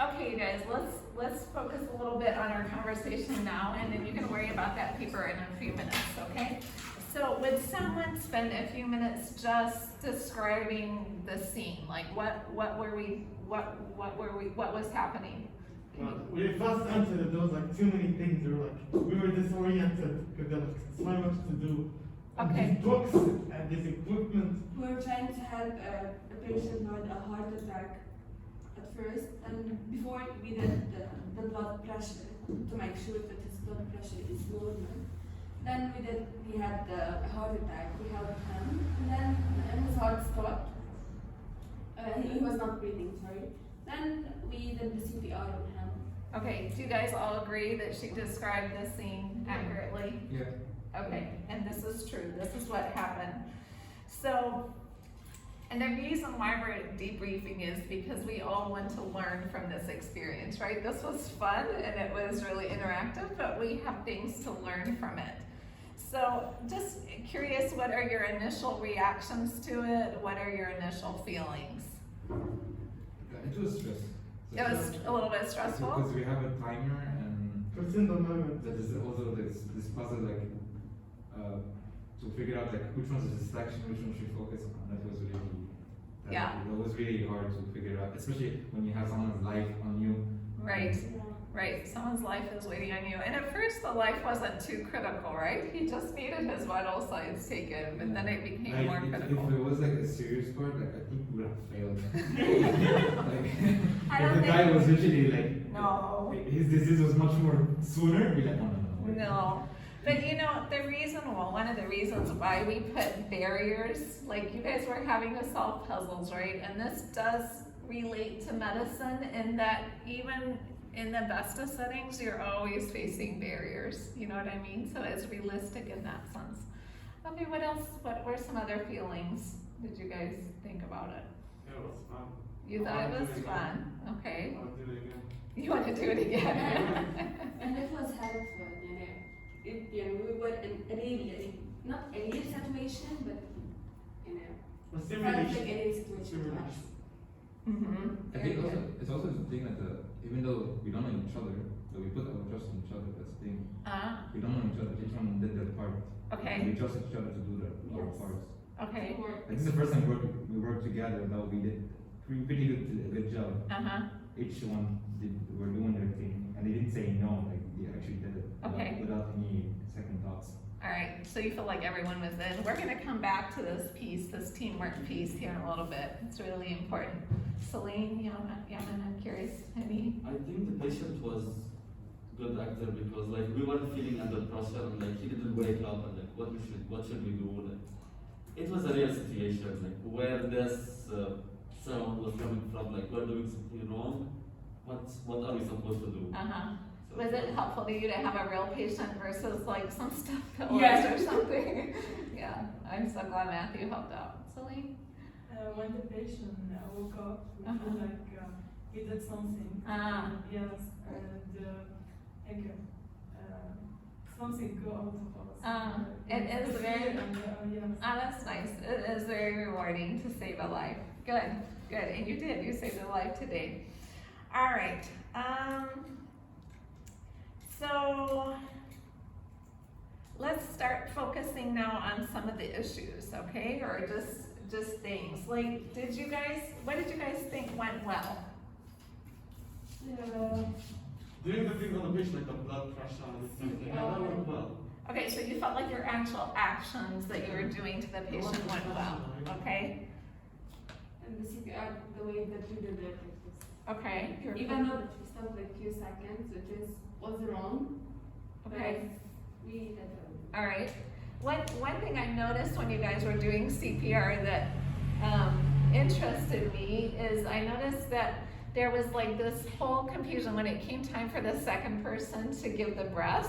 Okay, you guys, let's focus a little bit on our conversation now, and then you can worry about that paper in a few minutes, okay? So would someone spend a few minutes just describing the scene? Like what was happening? Well, when we first entered, there was like too many things. There were like, we were disoriented because there was so much to do. And Okay. these books and this equipment. We were trying to help a patient who had a heart attack at first, and before we did the blood pressure to make sure that his blood pressure is normal. Then he had a heart attack, we helped him, and then his heart stopped. He was not breathing, sorry. Then we did the CPR on him. Okay, do you guys all agree that she described the scene accurately? Yeah. Okay, and this is true, this is what happened. So, and the reason why we're debriefing is because we all want to learn from this experience, right? This was fun and it was really interactive, but we have things to learn from it. So, just curious, what are your initial reactions to it? What are your initial feelings? It was stress. It was a little bit stressful? Because we have a timer and It's in the moment. that is also this puzzle like to figure out like which one's a distraction, which one should focus on. That was really that was really hard to figure out, especially when you have someone's life on you. Right. Right, someone's life is waiting on you. And at first the life wasn't too critical, right? He just needed his vital signs taken, but then it became Like, more critical. If it was like a serious part, like I think we would have failed. I If don't the guy think- was literally like, No. his disease was much more sooner, we'd be like, no. No. But you know, one of the reasons why we put barriers, like you guys were having to solve puzzles, right? And this does relate to medicine in that even in the best of settings, you're always facing barriers. You know what I mean? So it's realistic in that sense. Okay, what else? What were some other feelings did you guys think about it? It was fun. You thought I it wanna was do it fun. Okay. I'll do it again. You want to do it again? And it was helpful, we were in a really, not a real situation, but But felt like a simulation. real situation to us. Mm-hmm. I think also, it's also the thing that even though we don't know each other, but we put our trust in each other, that's the thing. We don't know each other, each one did their part. Okay. We trust each other to do our Yes. parts. Okay. I think the first time we worked together, though, we did pretty good job. Uh-huh. Each one were doing their thing, and they didn't say no, like they actually did it Okay. without any second thoughts. All right, so you feel like everyone was in. We're gonna come back to this piece, this teamwork piece here in a little bit. It's really important. Celine, I'm curious, any? I think the patient was good actor because like we weren't feeling under pressure and like he didn't wake up and like what should we do? Like, it was a real situation, like where this sound was coming from, like we're doing something wrong. What are we supposed to do? Uh-huh. So Was it helpful to you to have a real patient versus like some stuff pillows Yes. or something? Yeah, I'm so glad Matthew helped out. Celine? When the patient woke up, we Uh-huh. feel like he did something. Ah. Yes, and like something go out of us. It is the very- fear and, yes. Oh, that's nice. It is very rewarding to save a life. Good, good. And you did. You saved a life today. All right. So let's start focusing now on some of the issues, okay? Or just things. Like, what did you guys think went well? Doing the things on the patient, like the blood pressure and everything, and that went well. Okay, so you felt like your actual actions that you were doing to the patient went well, okay? And the CPR, the way that we did it, was, Okay. even though that we stopped like few seconds, which was wrong. Okay. but we did it. All right. One thing I noticed when you guys were doing CPR that interested me is I noticed that there was like this whole confusion when it came time for the second person to give the breaths.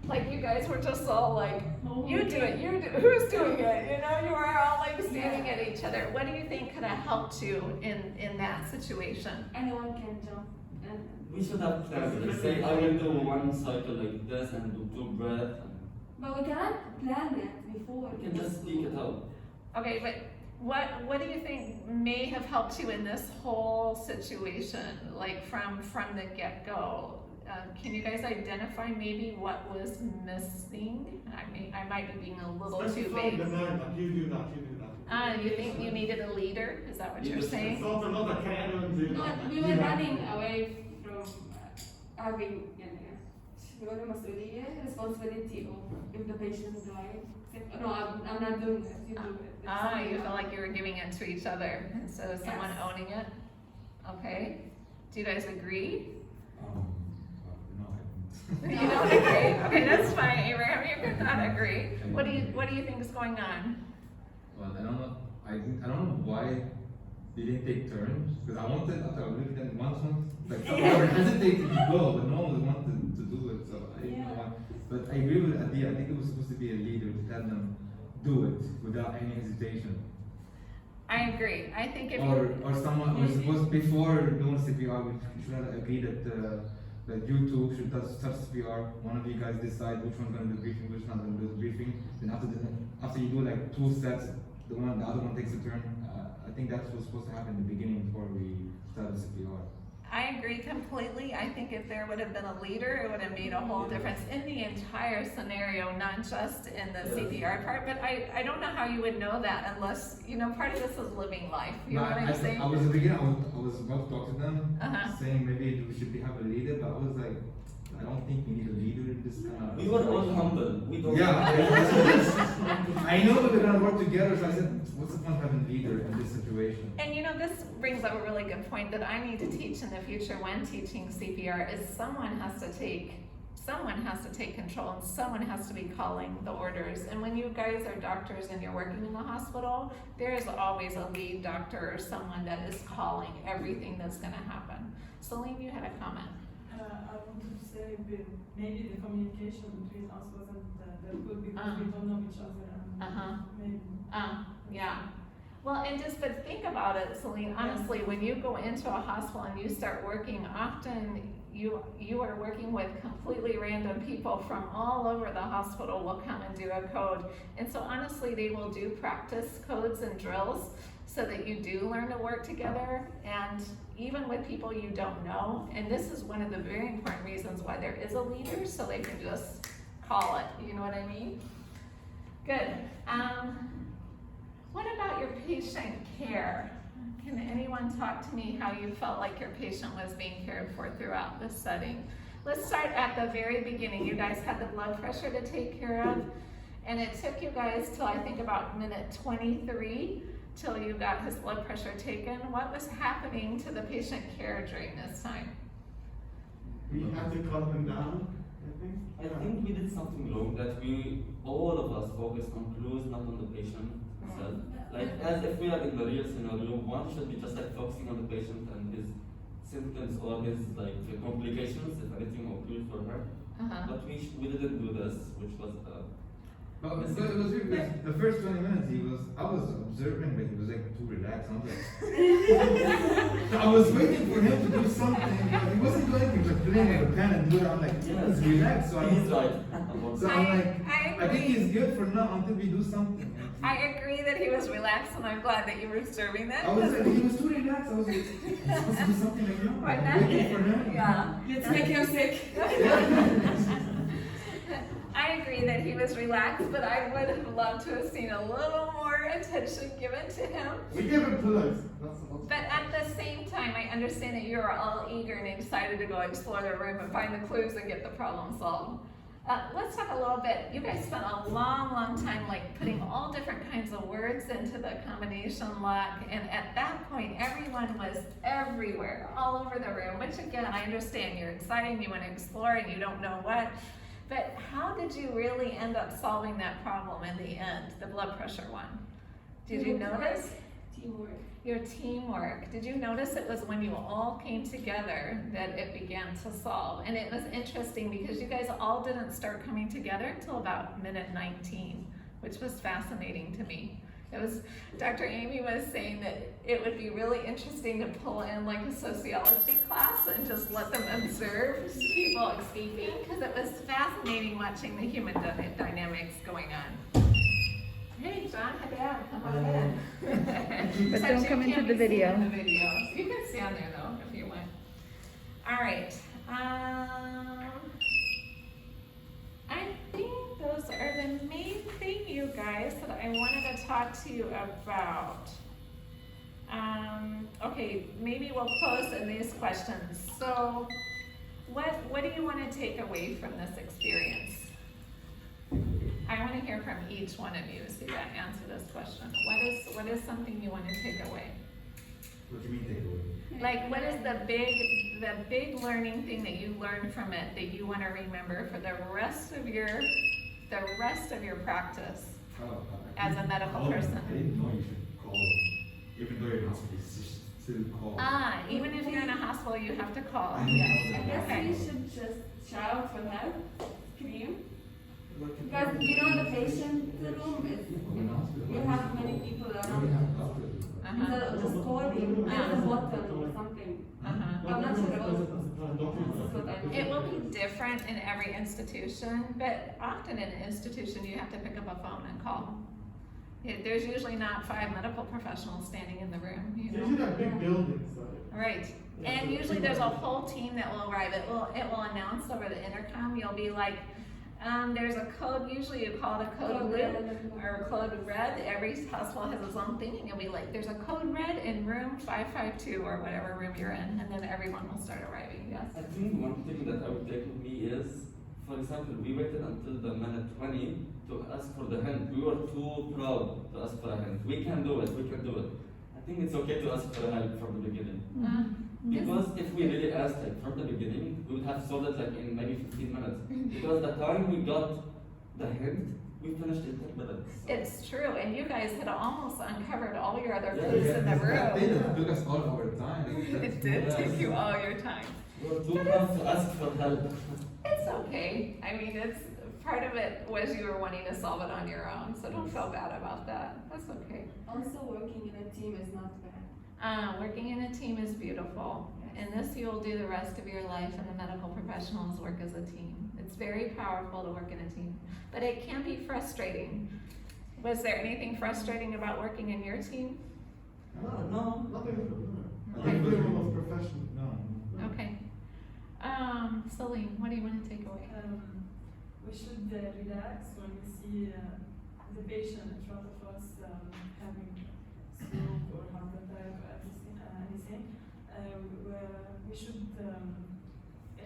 Like you guys were just all like, you do it, who's doing it? You know, you were all like standing at each other. What do you think could have helped you in that situation? Anyone can jump. And We should have planned, like say I will do one cycle like this and do 2 breaths. but we cannot plan it before. We can just speak it out. Okay, but what do you think may have helped you in this whole situation, like from the get-go? Can you guys identify maybe what was missing? I might be being a little Especially too from vague. the mind, like you do that, you do that. You think you needed a leader? Is that what you're Leadership. saying? So for not like anyone do No, that. we were running away from having شنو المسؤولية responsibility of if the patient died. No, I'm not doing it. You do it. You feel like you were giving it to each other instead of someone Yes. owning it? Okay. Do you guys agree? No, I don't. You don't agree? Okay, that's fine, Abraham, you could not agree. What do you think is going on? Well, I don't know. I don't know why they didn't take turns because I wanted after I looked at once like some were hesitating to go, but no one wanted to do it. So I didn't know why. But I agree with Adi. I think it was supposed to be a leader to tell them do it without any hesitation. I agree. I think if Or someone was supposed before doing CPR, we should have agreed that you two should touch CPR. One of you guys decide which one's gonna do briefing, which one's gonna do the briefing. Then after you do like 2 sets, the other one takes a turn. I think that's what's supposed to happen in the beginning before we start the CPR. I agree completely. I think if there would have been a leader, it would have made a whole difference in the entire scenario, not just in the CPR part. But I don't know how you would know that unless, part of this is living life. You know what I'm saying? I was at the beginning, I was about to talk to them, Uh-huh. saying maybe we should have a leader, but I was like, I don't think we need a leader in this kind of. We were all humble. We don't. I know that we're gonna work together, so I said, what's the point of having a leader in this situation? And this brings up a really good point that I need to teach in the future when teaching CPR is someone has to take control and someone has to be calling the orders. And when you guys are doctors and you're working in the hospital, there is always a lead doctor or someone that is calling everything that's gonna happen. Celine, you had a comment. I wanted to say maybe the communication between us wasn't that good because we don't know each other. And maybe. Yeah. Well, but think about it, Celine, honestly, when you go into a hospital and you start working, often you are working with completely random people from all over the hospital will come and do a code. And so honestly, they will do practice codes and drills so that you do learn to work together, and even with people you don't know. And this is one of the very important reasons why there is a leader, so they can just call it, you know what I mean? Good. What about your patient care? Can anyone talk to me how you felt like your patient was being cared for throughout this setting? Let's start at the very beginning. You guys had the blood pressure to take care of, and it took you guys till I think about minute 23 till you got his blood pressure taken. What was happening to the patient care during this time? We had to calm him down, I think. I think we did something wrong that all of us focused on clues, not on the patient itself. Like as if we are in the real scenario, one should be just like focusing on the patient and his symptoms or his like complications, if anything occurred for her. But we didn't do this, which was But it was weird because the first 20 minutes I was observing, but he was like too relaxed. I was like, I was waiting for him to do something, but he wasn't doing anything, just playing with a pen and doing it. I'm like, he's relaxed. So he's right. I'm like, I I think he's good for now until we do something. I agree that he was relaxed, and I'm glad that you were observing that. I was like, he was too relaxed. I was like, he's supposed to do something like that. Why I'm not? waiting for him. Yeah. Let's make him sick. I agree that he was relaxed, but I would have loved to have seen a little more attention given to him. We gave him pillows. That's all. But at the same time, I understand that you are all eager and excited to go explore the room and find the clues and get the problem solved. Let's talk a little bit. You guys spent a long time like putting all different kinds of words into the combination lock, and at that point, everyone was everywhere, all over the room, which again, I understand you're excited, you want to explore, and you don't know what. But how did you really end up solving that problem in the end, the blood pressure one? Did you notice? Teamwork. Your teamwork. Did you notice it was when you all came together that it began to solve? And it was interesting because you guys all didn't start coming together until about minute 19, which was fascinating to me. It was, Dr. Amy was saying that it would be really interesting to pull in like a sociology class and just let them observe people speaking, because it was fascinating watching the human dynamics going on. Hey, John, Haddad, come on in. But Except don't you come into can't the be seen video. in the video. So you can stand there though, if you want. All right. I think those are the main thing, you guys, that I wanted to talk to you about. Okay, maybe we'll close in these questions. So, what do you want to take away from this experience? I want to hear from each one of you so that answer this question. What is something you want to take away? What do you mean take away? Like, what is the big learning thing that you learned from it that you want to remember for the rest of your practice Oh, as a medical I person? didn't know you should call, even though you're in hospital, you should still call. Even if you're in a hospital, you have to call. I didn't Yes. know I that. guess Okay. we should just shout for help, scream. Because the patient room is, you have many people around. Instead of just calling, there's a button or something. I'm not sure about it. It will be different in every institution, but often in an institution, you have to pick up a phone and call. There's usually not 5 medical professionals standing in the room, you You know? should have big buildings, so. Right, and usually there's a whole team that will arrive, it will announce over the intercom, you'll be like, there's a code, usually you call it a code blue or code red, every hospital has its own thing, and you'll be like, there's a code red in room 552 or whatever room you're in, and then everyone will start arriving, yes? I think one thing that I would take with me is, for example, we waited until the minute 20 to ask for the hint. We were too proud to ask for a hint. We can do it, we can do it. I think it's okay to ask for help from the beginning. Because if we really asked like from the beginning, we would have solved it like in maybe 15 minutes. Because the time we got the hint, we finished in 10 minutes. So. It's true, and you guys had almost uncovered all your other Yeah, clues yeah, in the That room. took us all our time. It did take you all your time. We were too proud to ask for help. It's okay. I mean, it's part of it was you were wanting to solve it on your own, so don't feel bad about that. That's okay. Also, working in a team is not bad. Working in a team is beautiful, and this you'll do the rest of your life. And the medical professionals work as a team. It's very powerful to work in a team, but it can be frustrating. Was there anything frustrating about working in your team? No. Nothing. Okay. Everyone was professional. No. Okay. Celine, what do you want to take away? We should relax when we see the patient in front of us having stroke or heart attack or anything. We should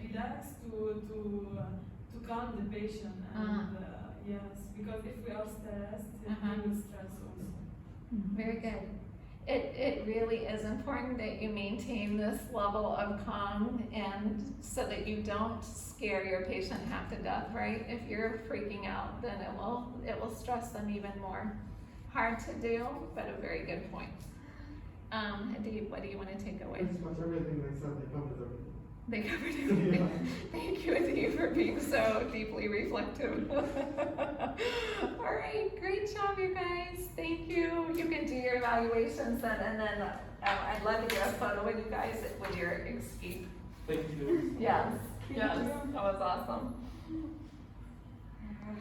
relax to calm the patient and yes, because if we are stressed, we will stress also. Very good. It really is important that you maintain this level of calm and so that you don't scare your patient half to death, right? If you're freaking out, then it will stress them even more. Hard to do, but a very good point. Adib, what do you want to take away? Pretty much everything they said, they covered everything. They covered everything. Thank you, Adib, for being so deeply reflective. All right, great job, you guys. Thank you. You can do your evaluations then, and then I'd love to get a photo with you guys with your escape. Thank you. Yes, yes, that was awesome.